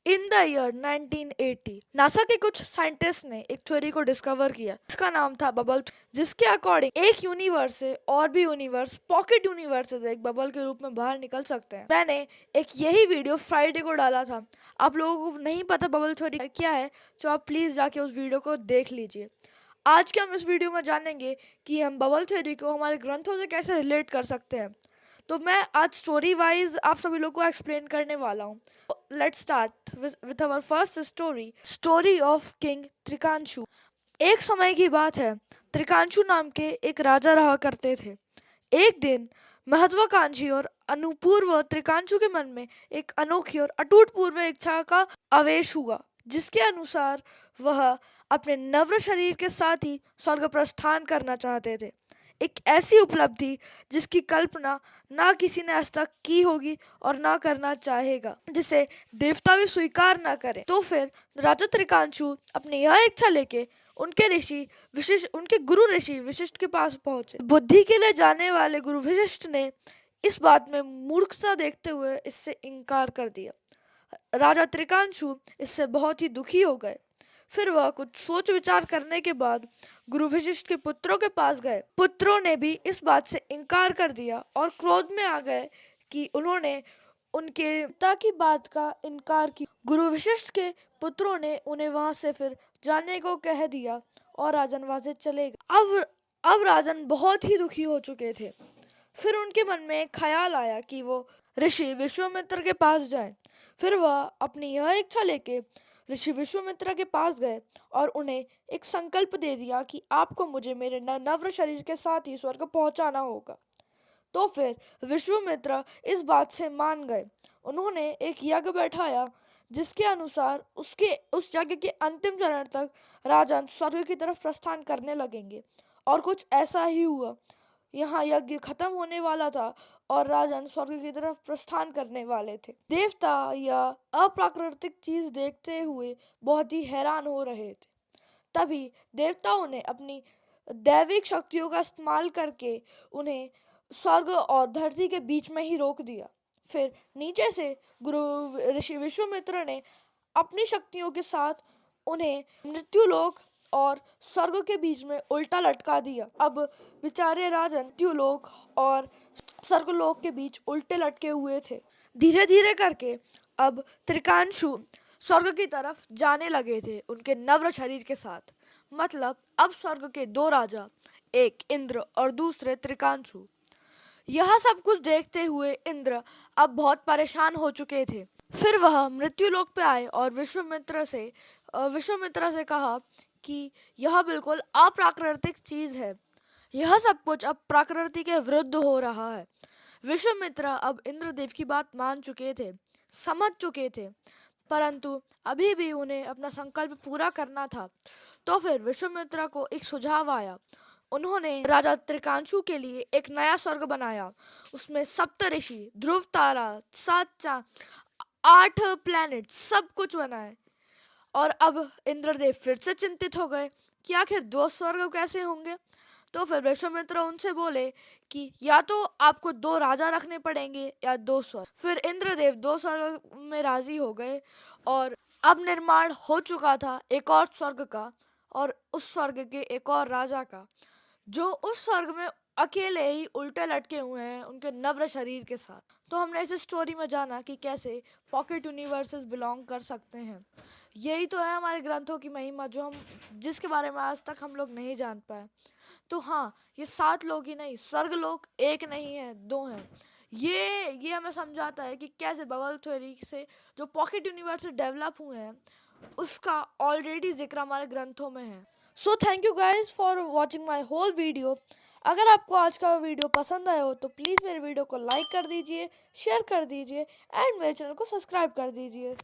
In the year 1980 NASA के कुछ scientist ने एक थ्योरी को डिस्कवर किया। इसका नाम था बबल, जिसके अकॉर्डिंग एक यूनिवर्स से और भी यूनिवर्स, पॉकेट यूनिवर्स से एक बबल के रूप में बाहर निकल सकते हैं। मैंने एक यही वीडियो फ्राइडे को डाला था। आप लोगों को नहीं पता बबल थ्योरी क्या है, तो आप प्लीज जाके उस वीडियो को देख लीजिए। आज के हम इस वीडियो में जानेंगे कि हम बबल थ्योरी को हमारे ग्रंथों से कैसे रिलेट कर सकते हैं। तो मैं आज स्टोरी वाइज आप सभी लोग को एक्सप्लेन करने वाला हूँ। Let's start with our first story, story of king Trikanshu. एक समय की बात है, त्रिकांशु नाम के एक राजा रहा करते थे। एक दिन महत्वाकांक्षी और अनुपूर्व त्रिकांशु के मन में एक अनोखी और अटूट पूर्व इच्छा का आवेश हुआ, जिसके अनुसार वह अपने नव्र शरीर के साथ ही स्वर्ग प्रस्थान करना चाहते थे। एक ऐसी उपलब्धि जिसकी कल्पना ना किसी ने आज तक की होगी और ना करना चाहेगा, जिसे देवता भी स्वीकार ना करें। तो फिर राजा त्रिकांशु अपनी यह इच्छा लेके उनके गुरु ऋषि वशिष्ठ के पास पहुंचे। बुद्धि के लिए जाने वाले गुरु वशिष्ठ ने इस बात में मूर्खता देखते हुए इससे इनकार कर दिया। राजा त्रिकांशु इससे बहुत ही दुखी हो गए। फिर वह कुछ सोच विचार करने के बाद गुरु वशिष्ठ के पुत्रों के पास गए। पुत्रों ने भी इस बात से इनकार कर दिया और क्रोध में आ गए कि उन्होंने उनके पिता की बात का इनकार किया। गुरु वशिष्ठ के पुत्रों ने उन्हें वहां से फिर जाने को कह दिया और राजन वहां से चले गए। अब राजन बहुत ही दुखी हो चुके थे। फिर उनके मन में एक ख्याल आया कि वो ऋषि विश्वामित्र के पास जाएं। फिर वह अपनी यह इच्छा लेके ऋषि विश्वामित्र के पास गए और उन्हें एक संकल्प दे दिया कि आपको मुझे मेरे नव्र शरीर के साथ ही स्वर्ग पहुंचाना होगा। तो फिर विश्वामित्र इस बात से मान गए। उन्होंने एक यज्ञ बैठाया, जिसके अनुसार उस यज्ञ के अंतिम चरण तक राजन स्वर्ग की तरफ प्रस्थान करने लगेंगे। और कुछ ऐसा ही हुआ। यहाँ यज्ञ खत्म होने वाला था और राजन स्वर्ग की तरफ प्रस्थान करने वाले थे। देवता यह अप्राकृतिक चीज देखते हुए बहुत ही हैरान हो रहे थे। तभी देवताओं ने अपनी दैविक शक्तियों का इस्तेमाल करके उन्हें स्वर्ग और धरती के बीच में ही रोक दिया। फिर नीचे से गुरु ऋषि विश्वामित्र ने अपनी शक्तियों के साथ उन्हें मृत्युलोक और स्वर्ग के बीच में उल्टा लटका दिया। अब बेचारे राजन मृत्युलोक और स्वर्गलोक के बीच उल्टे लटके हुए थे। धीरे धीरे करके अब त्रिकांशु स्वर्ग की तरफ जाने लगे थे उनके नव्र शरीर के साथ। मतलब अब स्वर्ग के दो राजा, एक इंद्र और दूसरे त्रिकांशु। यह सब कुछ देखते हुए इंद्र अब बहुत परेशान हो चुके थे। फिर वह मृत्युलोक पे आए और विश्वामित्र से कहा कि यह बिल्कुल अप्राकृतिक चीज है। यह सब कुछ अब प्रकृति के विरुद्ध हो रहा है। विश्वामित्र अब इंद्रदेव की बात मान चुके थे, समझ चुके थे, परंतु अभी भी उन्हें अपना संकल्प पूरा करना था। तो फिर विश्वामित्र को एक सुझाव आया। उन्होंने राजा त्रिकांशु के लिए एक नया स्वर्ग बनाया। उसमें सप्त ऋषि, ध्रुव तारा, 7 चांद, 8 प्लैनेट, सब कुछ बनाए। और अब इंद्रदेव फिर से चिंतित हो गए कि आखिर 2 स्वर्ग कैसे होंगे। तो फिर विश्वामित्र उनसे बोले कि या तो आपको 2 राजा रखने पड़ेंगे या 2 स्वर्ग। फिर इंद्रदेव 2 स्वर्ग में राजी हो गए और अब निर्माण हो चुका था एक और स्वर्ग का और उस स्वर्ग के एक और राजा का, जो उस स्वर्ग में अकेले ही उल्टे लटके हुए हैं उनके नव्र शरीर के साथ। तो हमने इस स्टोरी में जाना कि कैसे पॉकेट यूनिवर्सेस बिलोंग कर सकते हैं। यही तो है हमारे ग्रंथों की महिमा, जिसके बारे में आज तक हम लोग नहीं जान पाए। तो हाँ, ये 7 लोग ही नहीं, स्वर्ग लोग एक नहीं है, 2 हैं। ये हमें समझाता है कि कैसे बबल थ्योरी से जो पॉकेट यूनिवर्स डेवलप हुए हैं उसका ऑलरेडी जिक्र हमारे ग्रंथों में है। So thank you guys for watching my whole video. अगर आपको आज का वीडियो पसंद आया हो तो प्लीज़ मेरे वीडियो को लाइक कर दीजिए, शेयर कर दीजिए एंड मेरे चैनल को सब्सक्राइब कर दीजिए।